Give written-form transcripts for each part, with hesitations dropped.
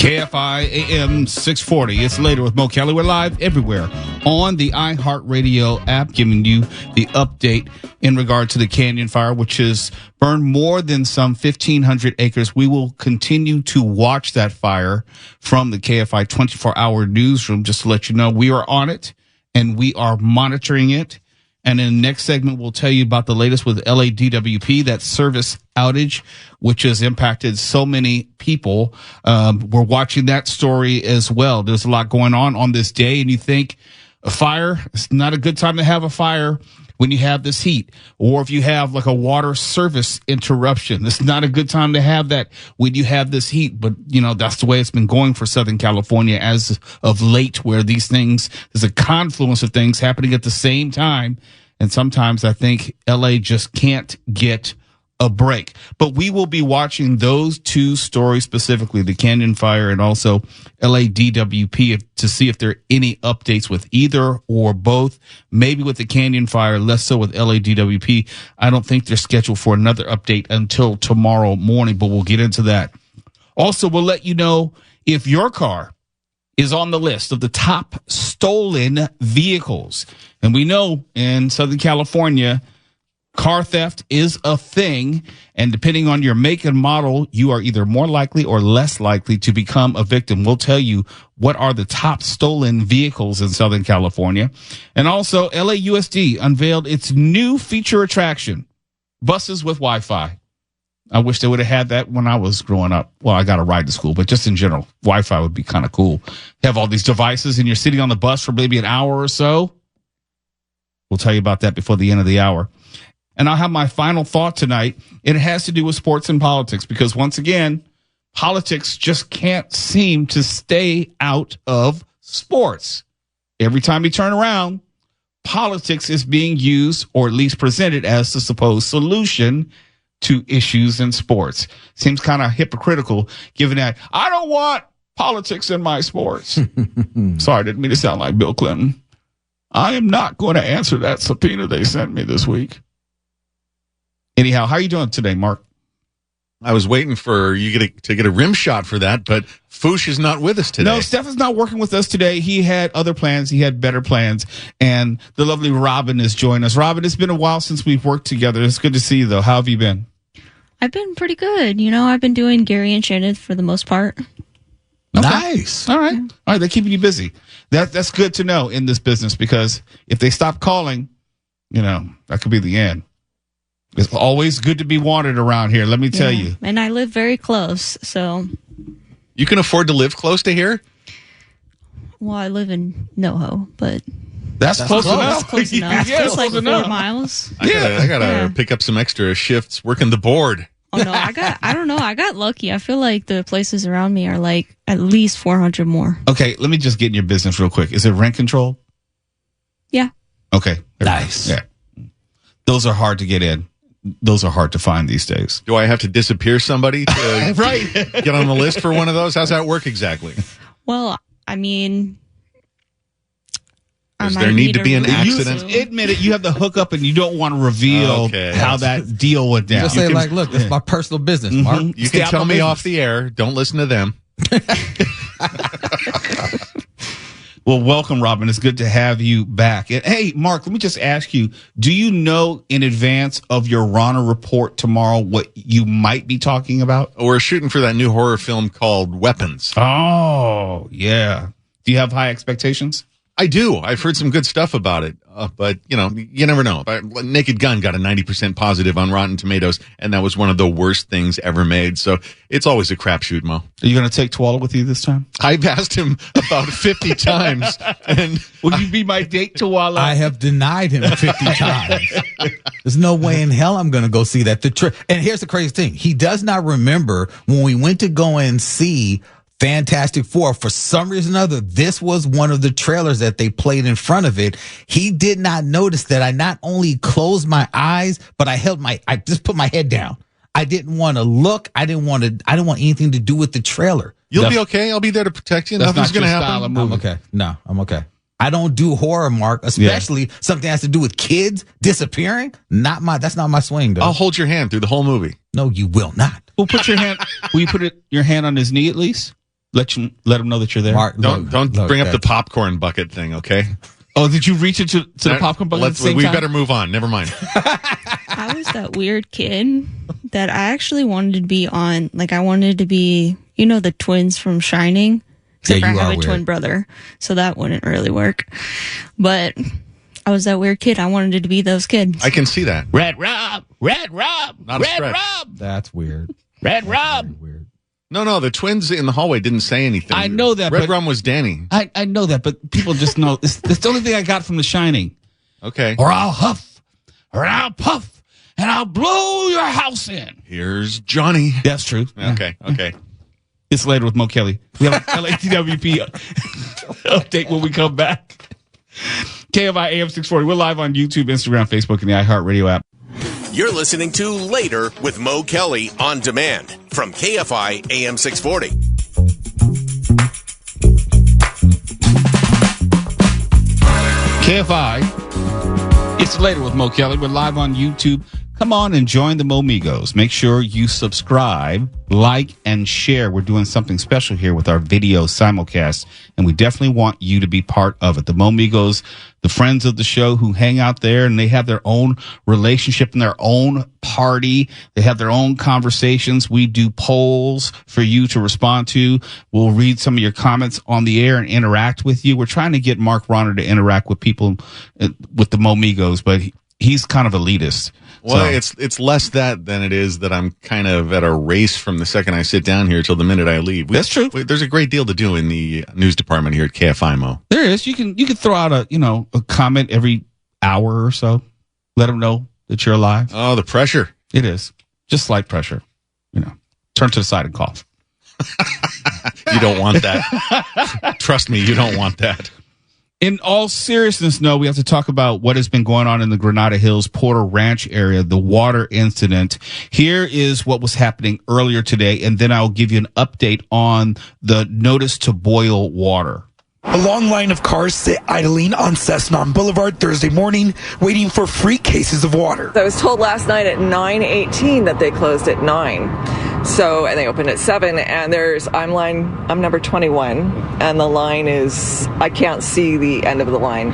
KFI AM 640. It's later with Mo Kelly. We're live everywhere on the iHeartRadio app, giving you the update in regard to the Canyon Fire, which has burned more than some 1,500 acres. We will continue to watch that fire from the KFI 24-hour newsroom. Just to let you know, we are on it and we are monitoring it. And in the next segment, we'll tell you about the latest with LADWP, that service outage, which has impacted so many people. We're watching that story as well. There's a lot going on this day, and you think a fire, it's not a good time to have a fire when you have this heat, or if you have like a water service interruption. It's not a good time to have that when you have this heat, but you know, that's the way it's been going for Southern California as of late, where these things, there's a confluence of things happening at the same time. And sometimes I think LA just can't get a break. But we will be watching those two stories specifically, the Canyon Fire and also LADWP, to see if there are any updates with either or both. Maybe with the Canyon Fire, less so with LADWP. I don't think they're scheduled for another update until tomorrow morning, but we'll get into that. Also, we'll let you know if your car is on the list of the top stolen vehicles. And we know in Southern California, car theft is a thing, and depending on your make and model, you are either more likely or less likely to become a victim. We'll tell you what are the top stolen vehicles in Southern California. And also, LAUSD unveiled its new feature attraction, buses with Wi-Fi. I wish they would have had that when I was growing up. Well, I got a ride to school, but just in general, Wi-Fi would be kind of cool. Have all these devices and you're sitting on the bus for maybe an hour or so. We'll tell you about that before the end of the hour. And I'll have my final thought tonight. It has to do with sports and politics, because once again, politics just can't seem to stay out of sports. Every time you turn around, politics is being used, or at least presented as the supposed solution to issues in sports. Seems kind of hypocritical, given that I don't want politics in my sports. Sorry, I didn't mean to sound like Bill Clinton. I am not going to answer that subpoena they sent me this week. Anyhow, how are you doing today, Mark? I was waiting for you to get a rim shot for that, but Foosh is not with us today. No, Steph is not working with us today. He had other plans. He had better plans. And the lovely Robin is joining us. Robin, it's been a while since we've worked together. It's good to see you, though. How have you been? I've been pretty good. You know, I've been doing Gary Enchanted for the most part. Okay. Nice. All right. All right. They're keeping you busy. That's good to know in this business, because if they stop calling, you know, that could be the end. It's always good to be wanted around here, let me tell you. And I live very close, so. You can afford to live close to here? Well, I live in NoHo, but. That's close enough. That's close enough. Yeah, It's like 4 enough. miles. I gotta pick up some extra shifts working the board. Oh, no, I got lucky. I feel like the places around me are like at least 400 more. Okay, let me just get in your business real quick. Is it rent control? Yeah. Okay. Nice. Yeah. Those are hard to get in. Those are hard to find these days. Do I have to disappear somebody to Right. get on the list for one of those? How's that work exactly? Well, I mean. Does there need to be an accident? You admit it. You have the hookup, and you don't want to reveal how that deal went down. Just say, like, look, this is my personal business, Mark. You can tell me off the air. Don't listen to them. Well, welcome, Robin. It's good to have you back. And hey, Mark, let me just ask you, do you know in advance of your Rana report tomorrow what you might be talking about? We're shooting for that new horror film called Weapons. Oh, yeah. Do you have high expectations? I do. I've heard some good stuff about it, but you know, you never know. Naked Gun got a 90% positive on Rotten Tomatoes, and that was one of the worst things ever made. So it's always a crapshoot, Mo. Are you going to take Twala with you this time? I've asked him about 50 times, and will you be my date, Twala? I have denied him 50 times. There's no way in hell I'm going to go see that. And here's the crazy thing: he does not remember when we went to go and see Fantastic Four. For some reason or other, this was one of the trailers that they played in front of it. He did not notice that I not only closed my eyes, but I just put my head down. I didn't want to look. I didn't want anything to do with the trailer. You'll be okay. I'll be there to protect you. Nothing's going to happen. I'm okay. No, I'm okay. I don't do horror, Mark, especially something that has to do with kids disappearing. That's not my swing, though. I'll hold your hand through the whole movie. No, you will not. Will you put your hand on his knee at least? Let them know that you're there. Mark, Don't look, bring up the that's- popcorn bucket thing, okay? Oh, did you reach into the popcorn bucket at the same we time? better move on. Never mind. I was that weird kid that I actually wanted to be on. Like, I wanted to be, the twins from Shining. Except Yeah, for you I have are a weird. twin brother, so that wouldn't really work. But I was that weird kid. I wanted to be those kids. I can see that. Red Rob, Not a stretch. That's weird. Red Rob. Very weird. No, the twins in the hallway didn't say anything. I know that, Red but- Rum was Danny. I know that, but people just know. It's the only thing I got from The Shining. Okay. Or I'll huff, or I'll puff, and I'll blow your house in. Here's Johnny. That's true. Okay. It's later with Mo Kelly. We have an LADWP update when we come back. KFI AM 640. We're live on YouTube, Instagram, Facebook, and the iHeartRadio app. You're listening to Later with Mo Kelly on demand from KFI AM 640. KFI. It's later with Mo Kelly. We're live on YouTube. Come on and join the Momigos. Make sure you subscribe, like, and share. We're doing something special here with our video simulcast, and we definitely want you to be part of it. The Momigos, the friends of the show who hang out there, and they have their own relationship and their own party. They have their own conversations. We do polls for you to respond to. We'll read some of your comments on the air and interact with you. We're trying to get Mark Ronner to interact with people with the Momigos, but he's kind of elitist. Well, So- it's less that than it is that I'm kind of at a race from the second I sit down here till the minute I leave. That's true. There's a great deal to do in the news department here at KFI, Mo. There is. You can throw out a comment every hour or so. Let them know that you're alive. Oh, the pressure. It is just slight pressure. Turn to the side and cough. You don't want that. Trust me, you don't want that. In all seriousness, no, we have to talk about what has been going on in the Granada Hills Porter Ranch area, the water incident. Here is what was happening earlier today, and then I'll give you an update on the notice to boil water. A long line of cars sit idling on Cessnon Boulevard Thursday morning, waiting for free cases of water. I was told last night at 9:18 that they closed at 9. So, and they opened at 7, and I'm number 21, and the line is, I can't see the end of the line.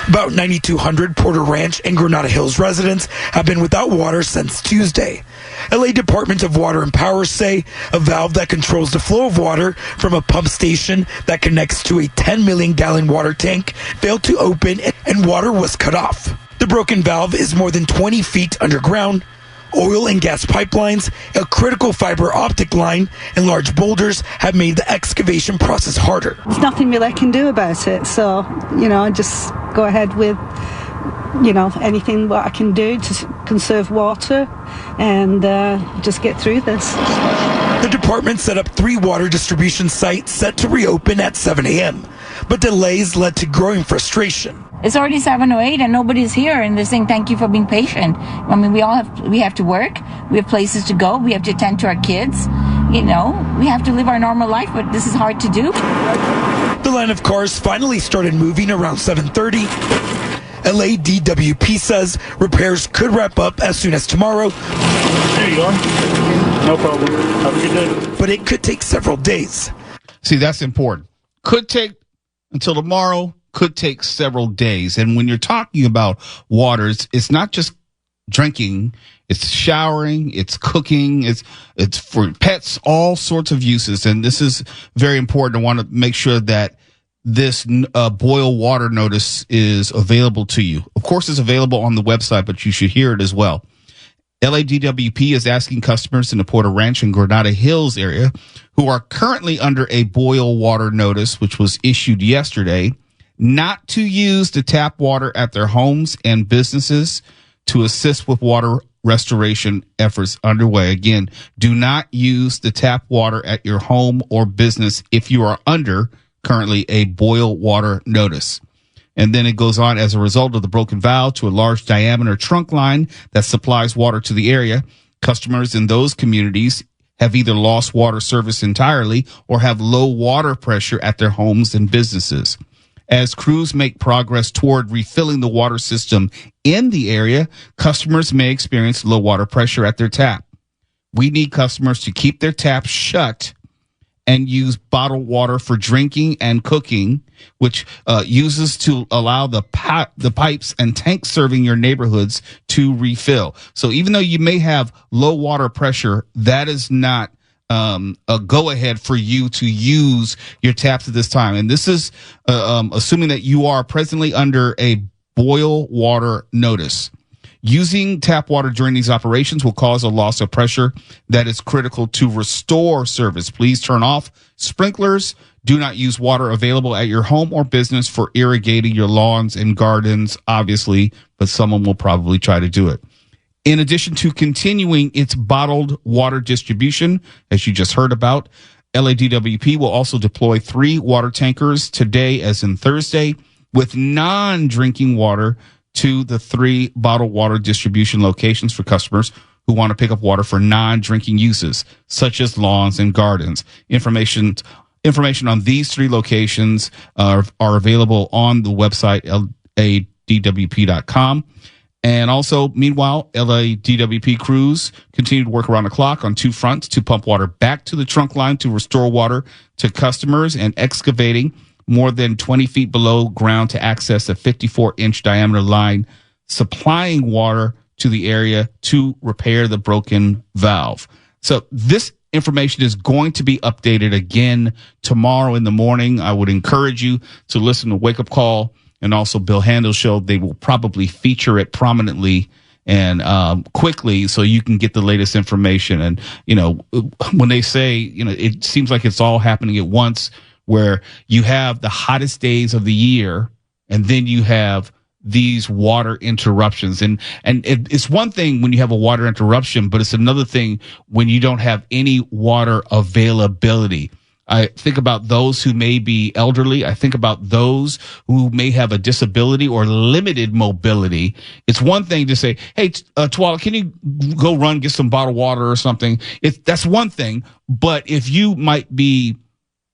About 9,200 Porter Ranch and Granada Hills residents have been without water since Tuesday. LA Department of Water and Power say a valve that controls the flow of water from a pump station that connects to a 10 million gallon water tank failed to open and water was cut off. The broken valve is more than 20 feet underground. Oil and gas pipelines, a critical fiber optic line, and large boulders have made the excavation process harder. There's nothing really I can do about it. So, I just go ahead with, anything what I can do to conserve water and just get through this. The department set up 3 water distribution sites set to reopen at 7 a.m., but delays led to growing frustration. It's already 7:08 and nobody's here, and they're saying thank you for being patient. I mean, we have to work, we have places to go, we have to attend to our kids. We have to live our normal life, but this is hard to do. The line of cars finally started moving around 7:30. LADWP says repairs could wrap up as soon as tomorrow. There you are. No problem. Have a good day. But it could take several days. See, that's important. Could take until tomorrow, could take several days. And when you're talking about waters, it's not just drinking, it's showering, it's cooking, it's for pets, all sorts of uses. And this is very important. I want to make sure that this boil water notice is available to you. Of course, it's available on the website, but you should hear it as well. LADWP is asking customers in the Porter Ranch and Granada Hills area who are currently under a boil water notice, which was issued yesterday, not to use the tap water at their homes and businesses to assist with water restoration efforts underway. Again, do not use the tap water at your home or business if you are under currently a boil water notice. And then it goes on, as a result of the broken valve to a large diameter trunk line that supplies water to the area, customers in those communities have either lost water service entirely or have low water pressure at their homes and businesses. As crews make progress toward refilling the water system in the area, customers may experience low water pressure at their tap. We need customers to keep their taps shut and use bottled water for drinking and cooking, which uses to allow the pipes and tanks serving your neighborhoods to refill. So even though you may have low water pressure, that is not a go-ahead for you to use your taps at this time. And this is assuming that you are presently under a boil water notice. Using tap water during these operations will cause a loss of pressure that is critical to restore service. Please turn off sprinklers. Do not use water available at your home or business for irrigating your lawns and gardens, obviously, but someone will probably try to do it. In addition to continuing its bottled water distribution, as you just heard about, LADWP will also deploy 3 water tankers today, as in Thursday, with non-drinking water to the 3 bottled water distribution locations for customers who want to pick up water for non-drinking uses, such as lawns and gardens. Information on these 3 locations are available on the website, LADWP.com. And also, meanwhile, LADWP crews continue to work around the clock on 2 fronts to pump water back to the trunk line to restore water to customers, and excavating more than 20 feet below ground to access a 54-inch diameter line supplying water to the area to repair the broken valve. So this information is going to be updated again tomorrow in the morning. I would encourage you to listen to Wake Up Call and also Bill Handel's show. They will probably feature it prominently and quickly, so you can get the latest information. And, you know, when they say, you know, it seems like it's all happening at once, where you have the hottest days of the year, and then you have these water interruptions. And it's one thing when you have a water interruption, but it's another thing when you don't have any water availability. I think about those who may be elderly. I think about those who may have a disability or limited mobility. It's one thing to say, hey, Twala, can you go run, get some bottled water or something? That's one thing. But if you might be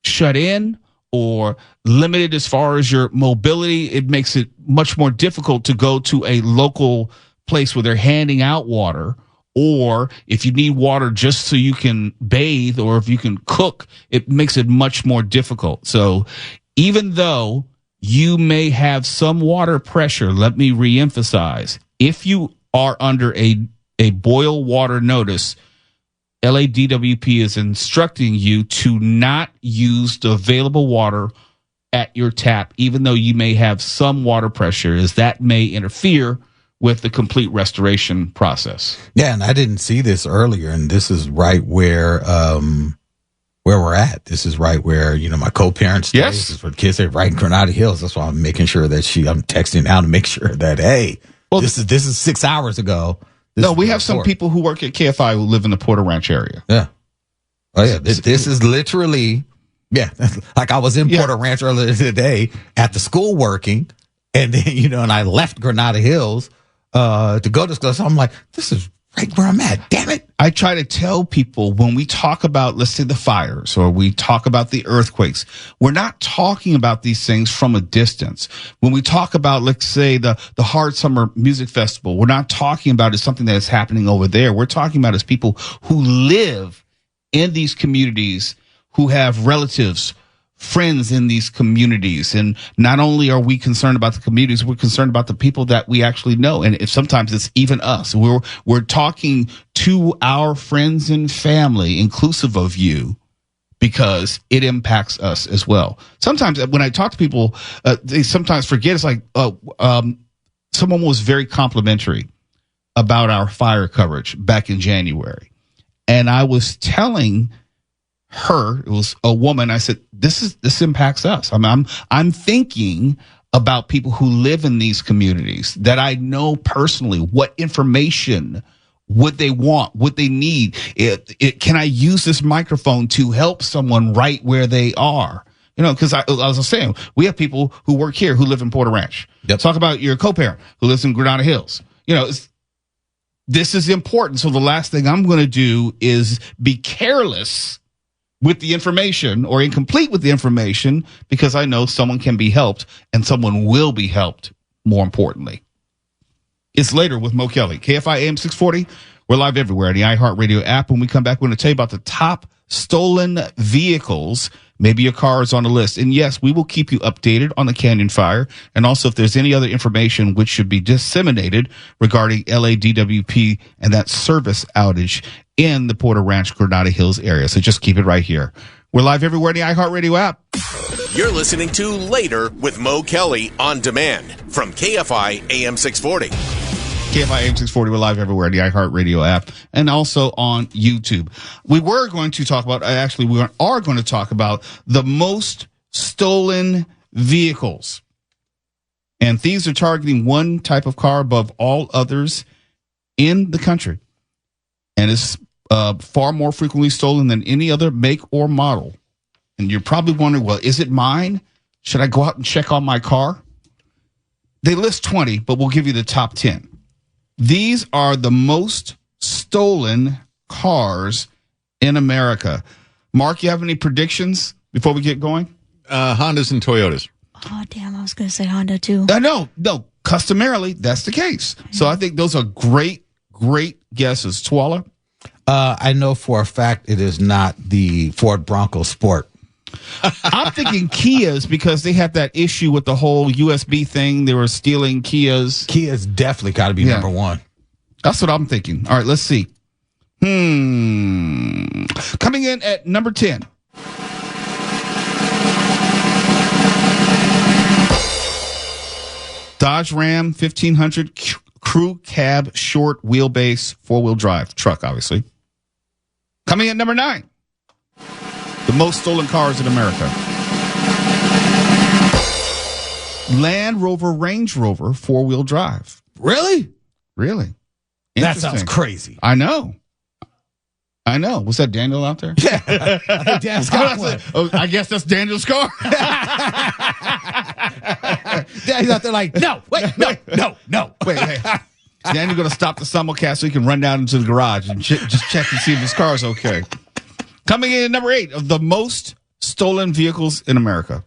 shut in or limited as far as your mobility, it makes it much more difficult to go to a local place where they're handing out water. Or if you need water just so you can bathe, or if you can cook, it makes it much more difficult. So even though you may have some water pressure, let me reemphasize, if you are under a boil water notice, LADWP is instructing you to not use the available water at your tap, even though you may have some water pressure, as that may interfere with the complete restoration process. Yeah, and I didn't see this earlier, and this is right where we're at. This is right where, you know, my co-parents stay. Yes. This is where the kids are right in Granada Hills. That's why I'm making sure that I'm texting now to make sure that, hey, well, this is 6 hours ago. No, we have some people who work at KFI who live in the Porter Ranch area. Yeah. Oh, yeah. This is literally, yeah. Like I was in Porter Ranch earlier today at the school working, and then, you know, and I left Granada Hills to go to school. So I'm like, this is right where I'm at. Damn it. I try to tell people when we talk about, let's say, the fires, or we talk about the earthquakes, we're not talking about these things from a distance. When we talk about, let's say, the Hard Summer Music Festival, we're not talking about it as something that is happening over there. We're talking about as people who live in these communities, who have relatives, friends in these communities. And not only are we concerned about the communities, we're concerned about the people that we actually know. And if sometimes it's even us, we're talking to our friends and family, inclusive of you, because it impacts us as well. Sometimes when I talk to people, they sometimes forget. It's like, someone was very complimentary about our fire coverage back in January. And I was telling her, it was a woman, I said, this impacts us. I'm thinking about people who live in these communities that I know personally. What information would they want? Would they need? Can I use this microphone to help someone right where they are? You know, because I was saying, we have people who work here who live in Porter Ranch. Yep. Talk about your co-parent who lives in Granada Hills. You know, this is important. So the last thing I'm going to do is be careless with the information or incomplete with the information, because I know someone can be helped and someone will be helped, more importantly. It's Later with Mo Kelly. KFI AM 640. We're live everywhere on the iHeartRadio app. When we come back, we're going to tell you about the top stolen vehicles. Maybe your car is on the list. And yes, we will keep you updated on the Canyon Fire. And also if there's any other information which should be disseminated regarding LADWP and that service outage in the Porter Ranch, Granada Hills area. So just keep it right here. We're live everywhere in the iHeartRadio app. You're listening to Later with Mo Kelly on demand from KFI AM 640. KFI AM 640, we're live everywhere, the iHeartRadio app, and also on YouTube. We are going to talk about the most stolen vehicles. And thieves are targeting one type of car above all others in the country. And it's far more frequently stolen than any other make or model. And you're probably wondering, well, is it mine? Should I go out and check on my car? They list 20, but we'll give you the top 10. These are the most stolen cars in America. Mark, you have any predictions before we get going? Hondas and Toyotas. Oh, damn. I was going to say Honda, too. No. Customarily, that's the case. So I think those are great guesses. Twala? I know for a fact it is not the Ford Bronco Sport. I'm thinking Kias because they had that issue with the whole USB thing. They were stealing Kias. Kia's definitely got to be number one. That's what I'm thinking. All right, let's see. Coming in at number 10. Dodge Ram 1500 crew cab short wheelbase 4-wheel drive truck, obviously. Coming in number 9. The most stolen cars in America. Land Rover Range Rover 4-wheel drive. Really? That sounds crazy. I know. Was that Daniel out there? Yeah. I think Dan's got one. I guess that's Daniel's car. He's out there like, no. Wait. Hey. Daniel going to stop the simulcast so he can run down into the garage and just check and see if his car's okay. Coming in at number 8 of the most stolen vehicles in America.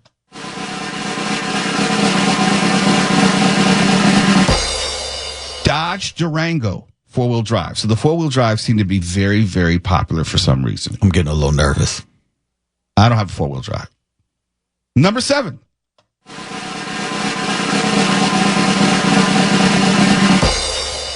Dodge Durango 4-wheel drive. So the 4-wheel drive seem to be very, very popular for some reason. I'm getting a little nervous. I don't have a 4-wheel drive. Number 7.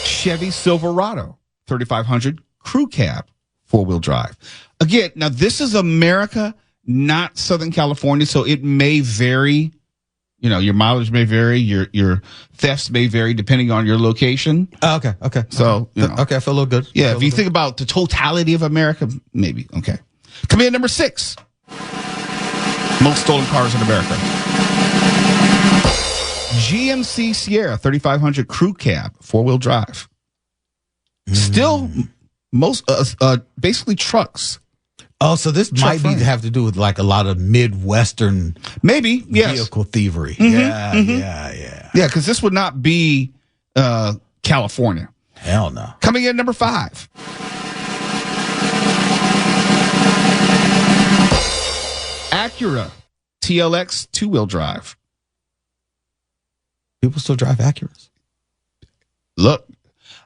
Chevy Silverado 3500 crew cab 4-wheel drive. Again, now this is America, not Southern California, so it may vary. You know, your mileage may vary, your thefts may vary depending on your location. Okay. So, okay, I feel a little good. Yeah, if you think about the totality of America, maybe. Okay. Coming in at number 6. Most stolen cars in America. GMC Sierra 3500 crew cab 4-wheel drive. Still most basically trucks. Oh, so this might have to do with like a lot of Midwestern vehicle thievery. Mm-hmm. Yeah. Yeah, because this would not be California. Hell no. Coming in at number 5. Acura TLX 2-wheel drive. People still drive Acuras. Look,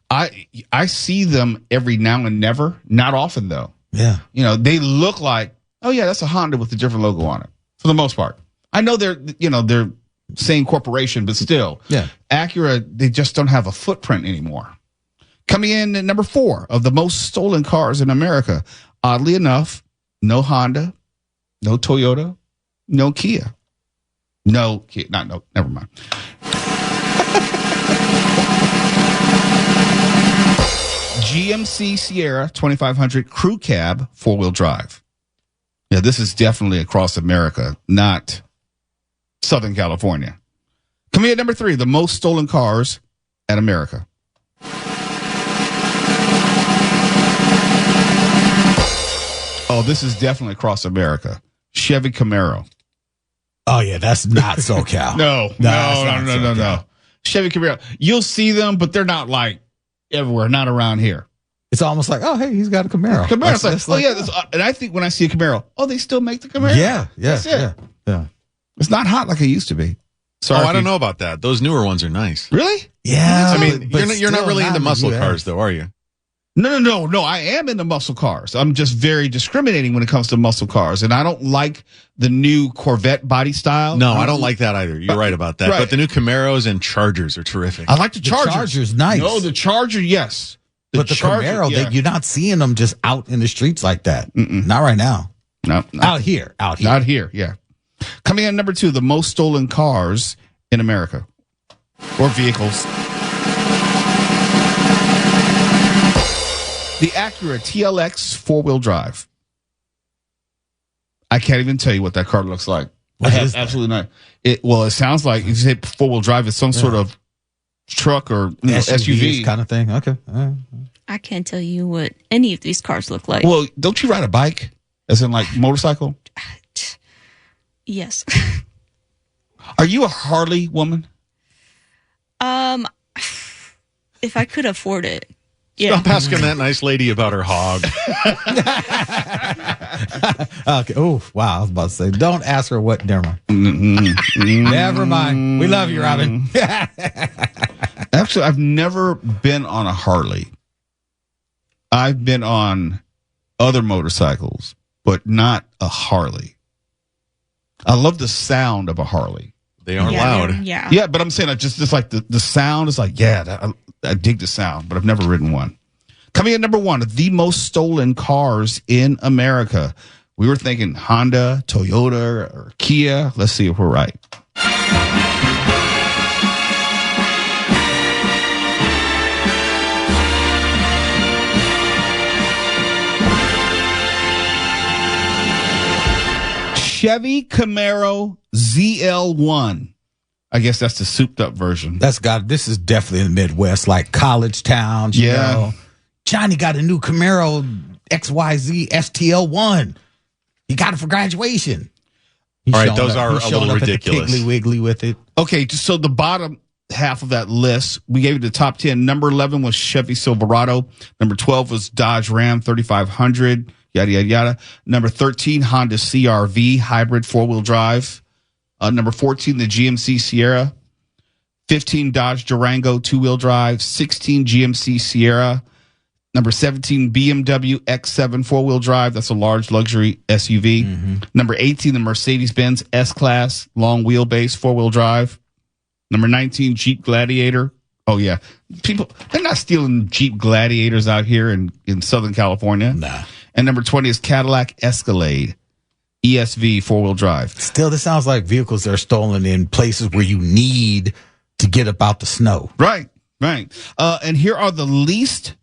I see them every now and never. Not often, though. Yeah. You know, they look like, oh, yeah, that's a Honda with a different logo on it, for the most part. I know they're same corporation, but still. Yeah. Acura, they just don't have a footprint anymore. Coming in at number 4 of the most stolen cars in America. Oddly enough, no Honda, no Toyota, no Kia. Never mind. GMC Sierra 2500 crew cab 4-wheel drive. Yeah, this is definitely across America, not Southern California. Coming in at number 3, the most stolen cars at America. Oh, this is definitely across America. Chevy Camaro. Oh yeah, that's not SoCal. No. Chevy Camaro. You'll see them, but they're not like everywhere, not around here. It's almost like, oh, hey, he's got a Camaro. And I think when I see a Camaro, they still make the Camaro. Yeah. It's not hot like it used to be. I don't know about that. Those newer ones are nice. Really? Yeah. I mean, you're not really into muscle cars, though, are you? No. I am into muscle cars. I'm just very discriminating when it comes to muscle cars, and I don't like the new Corvette body style. No, I don't like that either. You're right about that. Right. But the new Camaros and Chargers are terrific. I like the Charger. The Charger's nice. No, the Charger, yes. But the Charger, Camaro, yeah. you're not seeing them just out in the streets like that. Not right now. No, Out here. Not here, yeah. Coming in number 2, the most stolen cars in America or vehicles. The Acura TLX 4-wheel drive. I can't even tell you what that car looks like. What I have is that? absolutely not. It sounds like if you say 4-wheel drive, it's some sort of truck or SUV kind of thing. Okay. I can't tell you what any of these cars look like. Well, don't you ride a bike? As in like motorcycle? Yes. Are you a Harley woman? If I could afford it. Yeah. Stop asking that nice lady about her hog. Okay. Oh, wow. I was about to say, don't ask her what. Never mind. Never mind. We love you, Robin. Actually, I've never been on a Harley. I've been on other motorcycles, but not a Harley. I love the sound of a Harley. They are loud. Yeah. Yeah, but I'm saying just like the sound is like, I dig the sound, but I've never ridden one. Coming in number 1, the most stolen cars in America. We were thinking Honda, Toyota, or Kia. Let's see if we're right. Chevy Camaro ZL1. I guess that's the souped up version. This is definitely in the Midwest, like college towns. You know. Johnny got a new Camaro XYZ STL1. He got it for graduation. All right, those are a little ridiculous. Piggly Wiggly with it. Okay, so the bottom half of that list, we gave you the top 10. Number 11 was Chevy Silverado. Number 12 was Dodge Ram 3500. Yada, yada, yada. Number 13, Honda CR-V hybrid 4-wheel drive. Number 14, the GMC Sierra. 15, Dodge Durango 2-wheel drive. 16, GMC Sierra. Number 17, BMW X7 4-wheel drive. That's a large luxury SUV. Number 18, the Mercedes-Benz S-Class long wheelbase 4-wheel drive. Number 19, Jeep Gladiator. Oh, yeah. People, they're not stealing Jeep Gladiators out here in Southern California. Nah. And number 20 is Cadillac Escalade ESV 4-wheel drive. Still, this sounds like vehicles that are stolen in places where you need to get up out the snow. Right. And here are the least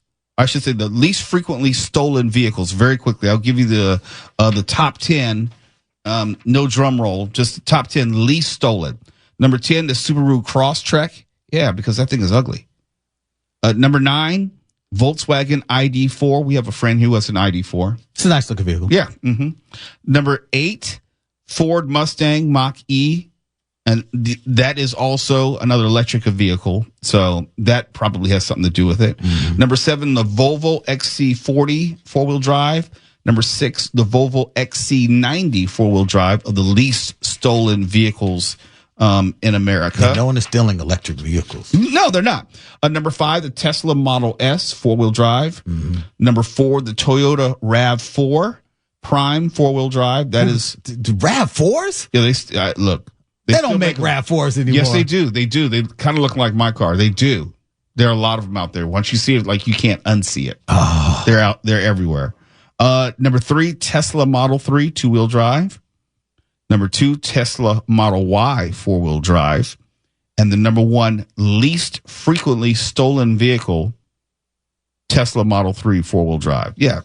frequently stolen vehicles. Very quickly, I'll give you the top 10. No drum roll, just the top 10 least stolen. Number 10, the Subaru Crosstrek. Yeah, because that thing is ugly. Number 9, Volkswagen ID4. We have a friend who has an ID4. It's a nice looking vehicle. Yeah. Number 8, Ford Mustang Mach-E. And that is also another electric vehicle. So that probably has something to do with it. Number 7, the Volvo XC40 4-wheel drive. Number 6, the Volvo XC90 4-wheel drive of the least stolen vehicles in America. Yeah, no one is stealing electric vehicles. No, they're not. Number 5, the Tesla Model S 4-wheel drive. Number 4, the Toyota RAV4 Prime 4-wheel drive. That is RAV4s? Yeah, look. They don't make RAV4s anymore. Yes, they do. They do. They kind of look like my car. They do. There are a lot of them out there. Once you see it, like you can't unsee it. Oh. They're out. They're everywhere. Number 3, Tesla Model 3 2-wheel drive. Number 2, Tesla Model Y 4-wheel drive. And the number 1 least frequently stolen vehicle, Tesla Model 3 4-wheel drive. Yeah.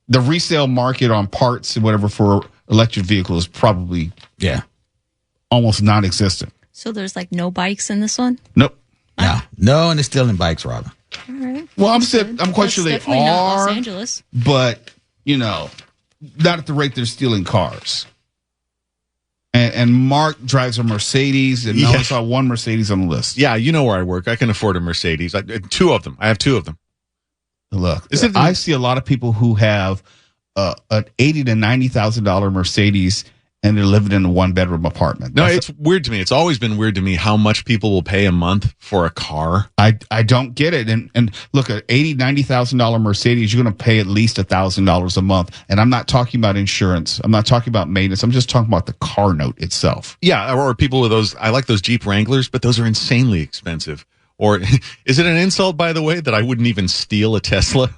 The resale market on parts and whatever for electric vehicles is probably almost non-existent. So there's like no bikes in this one? Nope. No one is stealing bikes, Robin. All right. Well, I'm quite sure they definitely not are. Los Angeles. But, not at the rate they're stealing cars. And Mark drives a Mercedes, and I only saw one Mercedes on the list. Yeah, you know where I work. I can afford a Mercedes. 2 of them. I have 2 of them. Look, I see a lot of people who have an $80,000 to $90,000 Mercedes, and they're living in a 1-bedroom apartment. No, it's weird to me. It's always been weird to me how much people will pay a month for a car. I don't get it. And look, at $80,000-$90,000 Mercedes, you're going to pay at least $1,000 a month. And I'm not talking about insurance. I'm not talking about maintenance. I'm just talking about the car note itself. Yeah, or people with those. I like those Jeep Wranglers, but those are insanely expensive. Or is it an insult, by the way, that I wouldn't even steal a Tesla?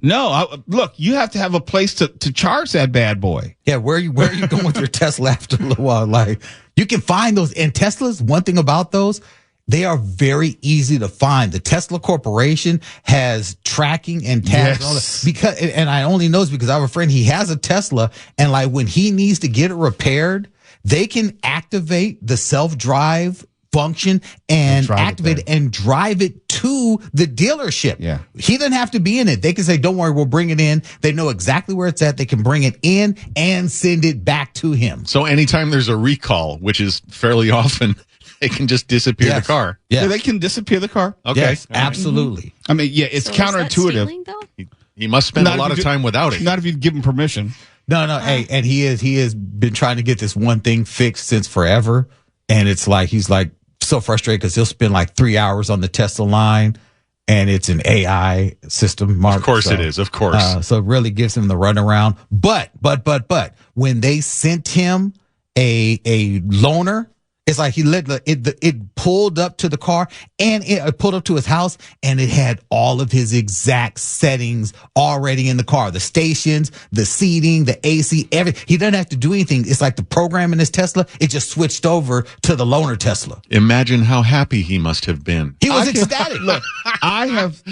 No, look, you have to have a place to charge that bad boy. Yeah, where are you going with your Tesla after a little while? Like, you can find those. And Teslas, one thing about those, they are very easy to find. The Tesla Corporation has tracking and tags. And all that because, and I only know this because I have a friend, he has a Tesla, and like when he needs to get it repaired, they can activate the self-drive function and activate it and drive it to the dealership. Yeah. He doesn't have to be in it. They can say, don't worry, we'll bring it in. They know exactly where it's at. They can bring it in and send it back to him. So anytime there's a recall, which is fairly often, they can just disappear the car. Yeah, they can disappear the car. Okay. Yes, absolutely. I mean, yeah, it's counterintuitive. Stealing, though? He must spend a lot of time without it. Not if you give him permission. No. Hey, and he has been trying to get this one thing fixed since forever. And it's like, he's like so frustrated because he'll spend like 3 hours on the Tesla line, and it's an AI system. Mark, of course it is. Of course. So it really gives him the runaround. But when they sent him a loaner, it's like he let it pulled up to the car, and it pulled up to his house, and it had all of his exact settings already in the car. The stations, the seating, the AC, everything. He doesn't have to do anything. It's like the program in his Tesla, it just switched over to the loaner Tesla. Imagine how happy he must have been. He was ecstatic. Look, I have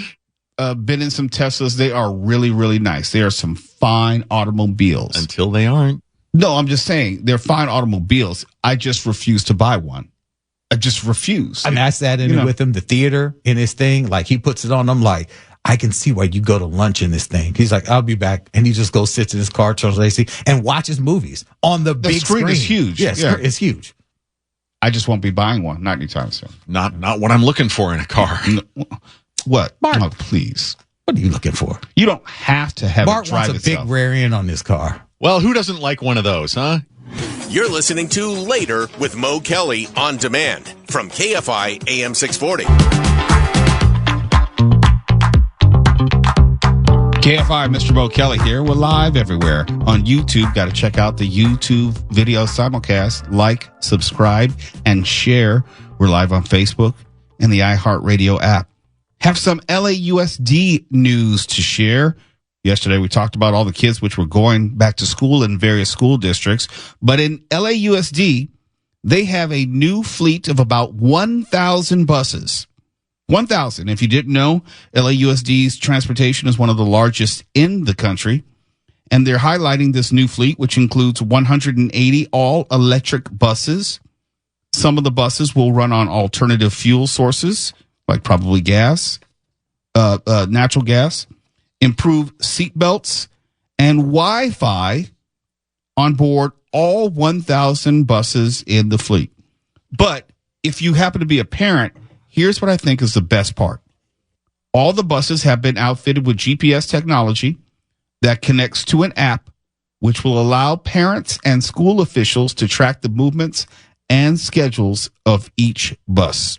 been in some Teslas. They are really, really nice. They are some fine automobiles. Until they aren't. No, I'm just saying they're fine automobiles. I just refuse to buy one. I just refuse. I mean, I sat in it with him, the theater in his thing. Like, he puts it on. I'm like, I can see why you go to lunch in this thing. He's like, I'll be back. And he just goes, sits in his car, turns on AC, and watches movies on the big screen. Is huge. Yes, yeah. It's huge. I just won't be buying one. Not anytime soon. Not what I'm looking for in a car. What? Mark, oh, please. What are you looking for? You don't have to have Mark it drive wants a itself. big rear end on this car. Well, who doesn't like one of those, huh? You're listening to Later with Mo Kelly on demand from KFI AM 640. KFI, Mr. Mo Kelly here. We're live everywhere on YouTube. Got to check out the YouTube video simulcast. Like, subscribe, and share. We're live on Facebook and the iHeartRadio app. Have some LAUSD news to share. Yesterday, we talked about all the kids which were going back to school in various school districts. But in LAUSD, they have a new fleet of about 1,000 buses. 1,000. If you didn't know, LAUSD's transportation is one of the largest in the country. And they're highlighting this new fleet, which includes 180 all-electric buses. Some of the buses will run on alternative fuel sources, like probably gas, natural gas. Improve seatbelts and Wi-Fi on board all 1,000 buses in the fleet. But if you happen to be a parent, here's what I think is the best part. All the buses have been outfitted with GPS technology that connects to an app, which will allow parents and school officials to track the movements and schedules of each bus.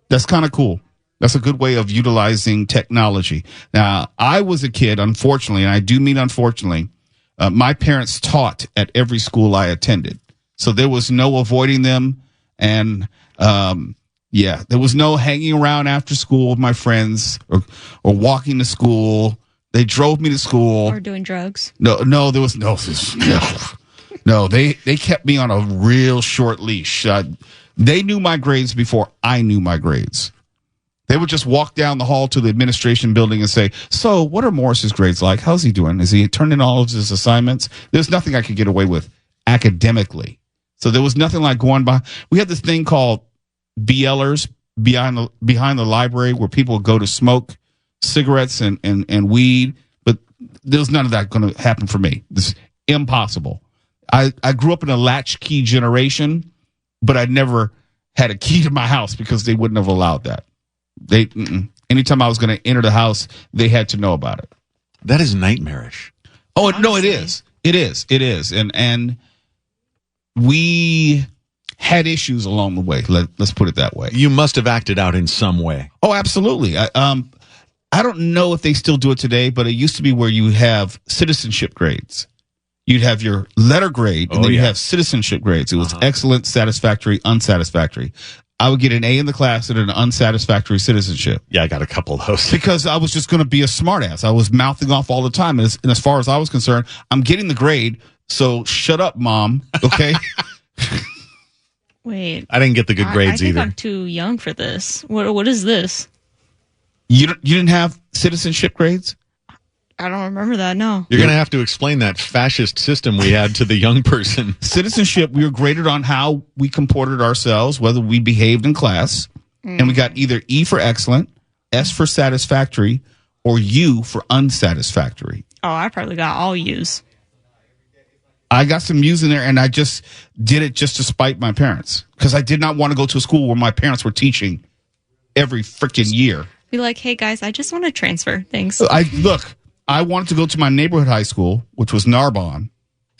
That's kind of cool. That's a good way of utilizing technology. Now, I was a kid, unfortunately, and I do mean unfortunately, my parents taught at every school I attended. So there was no avoiding them. And, there was no hanging around after school with my friends or walking to school. They drove me to school. Or doing drugs. No, there was no. No, they kept me on a real short leash. They knew my grades before I knew my grades. They would just walk down the hall to the administration building and say, so what are Morris's grades like? How's he doing? Is he turning all of his assignments? There's nothing I could get away with academically. So there was nothing like going by. We had this thing called BLers behind the library where people would go to smoke cigarettes and weed. But there's none of that going to happen for me. This is impossible. I grew up in a latchkey generation, but I never had a key to my house because they wouldn't have allowed that. Anytime I was going to enter the house, they had to know about it. That is nightmarish. Oh, no, it is. It is. And we had issues along the way. Let's put it that way. You must have acted out in some way. Oh, absolutely. I don't know if they still do it today, but it used to be where you have citizenship grades. You'd have your letter grade, and then you have citizenship grades. It was excellent, satisfactory, unsatisfactory. I would get an A in the class and an unsatisfactory citizenship. Yeah, I got a couple of those. Because I was just going to be a smartass. I was mouthing off all the time. And as far as I was concerned, I'm getting the grade, so shut up, Mom, okay? Wait. I didn't get the good grades I think either. I'm too young for this. What is this? You didn't have citizenship grades? I don't remember that, no. You're going to have to explain that fascist system we had to the young person. Citizenship, we were graded on how we comported ourselves, whether we behaved in class, and we got either E for excellent, S for satisfactory, or U for unsatisfactory. Oh, I probably got all U's. I got some U's in there, and I just did it just to spite my parents, because I did not want to go to a school where my parents were teaching every freaking year. Be like, hey, guys, I just want to transfer. Thanks. I wanted to go to my neighborhood high school, which was Narbonne.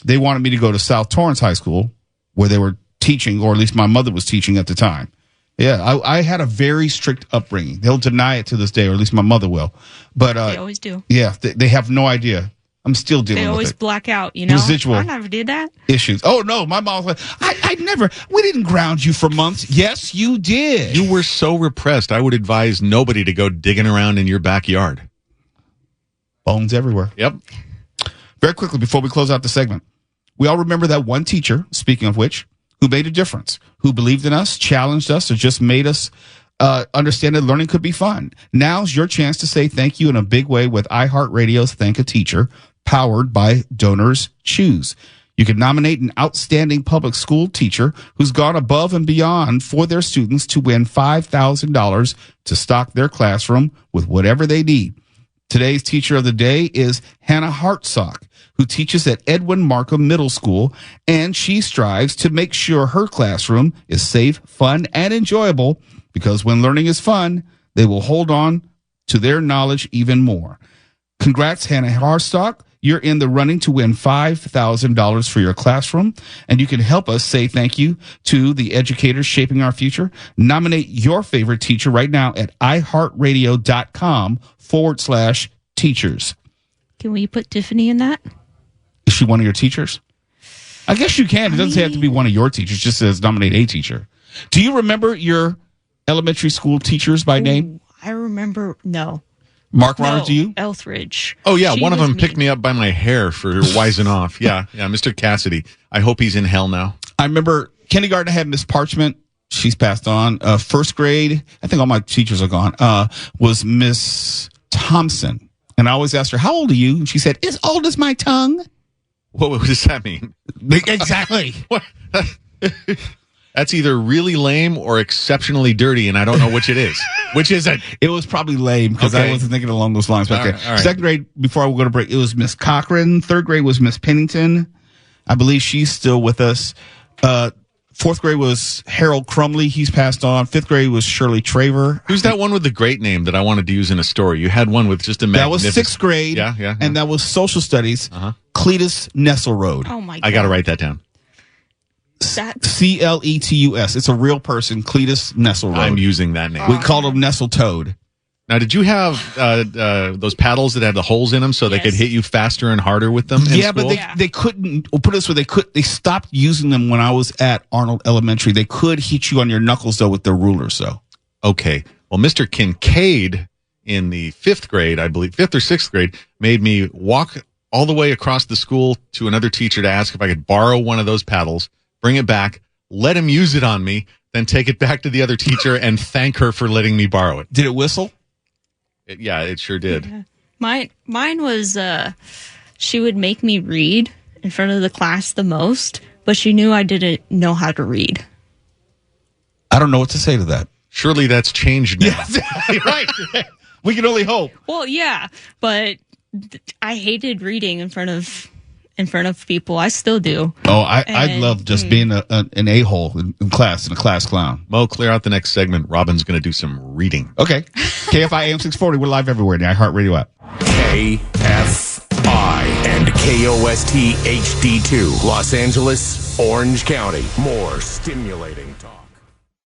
They wanted me to go to South Torrance High School, where they were teaching, or at least my mother was teaching at the time. Yeah, I had a very strict upbringing. They'll deny it to this day, or at least my mother will. But they always do. Yeah, they have no idea. I'm still dealing with it. They always black out, you know? Residual I never did that. issues. Oh, no, my mom was like, we didn't ground you for months. Yes, you did. You were so repressed. I would advise nobody to go digging around in your backyard. Bones everywhere. Yep. Very quickly, before we close out the segment, we all remember that one teacher, speaking of which, who made a difference, who believed in us, challenged us, or just made us understand that learning could be fun. Now's your chance to say thank you in a big way with iHeartRadio's Thank a Teacher, powered by Donors Choose. You can nominate an outstanding public school teacher who's gone above and beyond for their students to win $5,000 to stock their classroom with whatever they need. Today's teacher of the day is Hannah Hartsock, who teaches at Edwin Markham Middle School, and she strives to make sure her classroom is safe, fun, and enjoyable, because when learning is fun, they will hold on to their knowledge even more. Congrats, Hannah Hartsock. You're in the running to win $5,000 for your classroom, and you can help us say thank you to the educators shaping our future. Nominate your favorite teacher right now at iHeartRadio.com/teachers. Can we put Tiffany in that? Is she one of your teachers? I guess you can. It doesn't have to be one of your teachers. It just says nominate a teacher. Do you remember your elementary school teachers by name? I remember, no. Mark Ronald, do you? Elthridge. Oh, yeah. She One of was them mean. picked me up by my hair for wising off. Yeah, Mr. Cassidy. I hope he's in hell now. I remember kindergarten, I had Miss Parchment. She's passed on. First grade, I think all my teachers are gone, was Miss Thompson. And I always asked her, how old are you? And she said, as old as my tongue. What does that mean? Exactly. What? That's either really lame or exceptionally dirty, and I don't know which it is. Which is it? It was probably lame because I wasn't thinking along those lines. But All right. Second grade, before I go to break, it was Miss Cochran. Third grade was Miss Pennington. I believe she's still with us. Fourth grade was Harold Crumley. He's passed on. Fifth grade was Shirley Traver. Who's that one with the great name that I wanted to use in a story? You had one with just a magnificent... That was sixth grade. Yeah. And that was social studies. Cletus Nesselrode. Oh, my God. I got to write that down. Cletus. It's a real person, Cletus Nesselrode. I'm using that name. We called him Nesseltoad. Now, did you have those paddles that had the holes in them so they could hit you faster and harder with them? Yeah, but they couldn't. We'll put it this way: they stopped using them when I was at Arnold Elementary. They could hit you on your knuckles though with their rulers. So okay. Well, Mr. Kincaid in the fifth grade, I believe, fifth or sixth grade, made me walk all the way across the school to another teacher to ask if I could borrow one of those paddles, bring it back, let him use it on me, then take it back to the other teacher and thank her for letting me borrow it. Did it whistle? It sure did. Yeah. Mine was, she would make me read in front of the class the most, but she knew I didn't know how to read. I don't know what to say to that. Surely that's changed now. Yes, right. We can only hope. Well, yeah, but I hated reading in front of people. I still do. Oh, I love just being an a-hole in class, and a class clown. Mo, clear out the next segment. Robin's going to do some reading. Okay. KFI AM 640. We're live everywhere in the iHeartRadio app. KFI. KFI and KOST HD2, Los Angeles, Orange County. More stimulating talk.